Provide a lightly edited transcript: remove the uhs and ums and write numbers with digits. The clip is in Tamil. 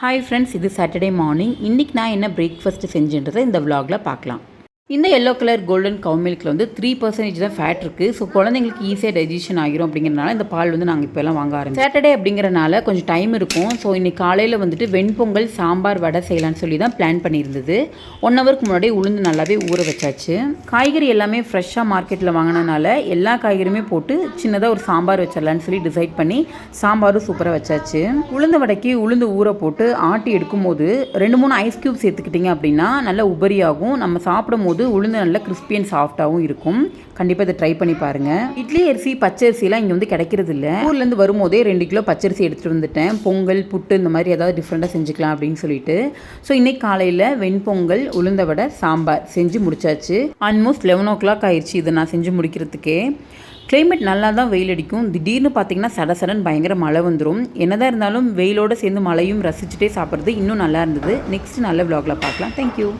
ஹாய் ஃப்ரெண்ட்ஸ், இது சாட்டர்டே மார்னிங். இன்றைக்கி நான் என்ன பிரேக்ஃபாஸ்ட்டு செஞ்சுன்றதை இந்த விலாகில் பார்க்கலாம். இந்த எல்லோ கலர் கோல்டன் கவு மில்கில் வந்து 3% தான் ஃபேட் இருக்குது. ஸோ குழந்தைங்களுக்கு ஈஸியாக டைஜஷன் ஆகிரும் அப்படிங்கிறனால இந்த பால் வந்து நாங்கள் இப்போ எல்லாம் வாங்க ஆரம்பிச்சோம். சாட்டர்டே அப்படிங்கிறனால கொஞ்சம் டைம் இருக்கும். ஸோ இன்றைக்கி காலையில் வந்துட்டு வெண்பொங்கல் சாம்பார் வடை செய்யலான்னு சொல்லி தான் பிளான் பண்ணியிருந்தது. 1 ஹவருக்கு முன்னாடி உளுந்து நல்லாவே ஊற வச்சாச்சு. காய்கறி எல்லாமே ஃப்ரெஷ்ஷாக மார்க்கெட்டில் வாங்கினனால எல்லா காய்கறியுமே போட்டு சின்னதாக ஒரு சாம்பார் வச்சிடலான்னு சொல்லி டிசைட் பண்ணி சாம்பாரும் சூப்பராக வச்சாச்சு. உளுந்து வடைக்கு உளுந்து ஊற போட்டு ஆட்டி எடுக்கும்போது 2-3 ஐஸ் க்யூப் சேர்த்துக்கிட்டிங்க அப்படின்னா நல்லா உபரியாகும். நம்ம சாப்பிடும் போது உளுந்து நல்லா கிறிஸ்பி அண்ட் சாஃப்டாகவும் இருக்கும். கண்டிப்பாக இதை ட்ரை பண்ணி பாருங்கள். இட்லி அரிசி பச்சரிசிலாம் இங்கே வந்து கிடைக்கிறது இல்லை. ஊர்லேருந்து வரும்போதே 2 கிலோ பச்சரிசி எடுத்துகிட்டு வந்துட்டேன். பொங்கல் புட்டு இந்த மாதிரி ஏதாவது டிஃப்ரெண்ட்டாக செஞ்சுக்கலாம் அப்படின்னு சொல்லிட்டு. ஸோ இன்றைக்கி காலையில் வெண்பொங்கல் உளுந்த வடை சாம்பார் செஞ்சு முடிச்சாச்சு. ஆல்மோஸ்ட் 11 o'clock ஆயிடுச்சு இதை நான் செஞ்சு முடிக்கிறதுக்கே. கிளைமேட் நல்லா தான் வெயில் அடிக்கும். திடீர்னு பார்த்தீங்கன்னா சடசடன் பயங்கர மழை வந்துடும். என்னதான் இருந்தாலும் வெயிலோடு சேர்ந்து மழையும் ரசிச்சுட்டே சாப்பிட்றது இன்னும் நல்லா இருந்தது. நெக்ஸ்ட் நல்ல விலாகில் பார்க்கலாம். தேங்க்யூ.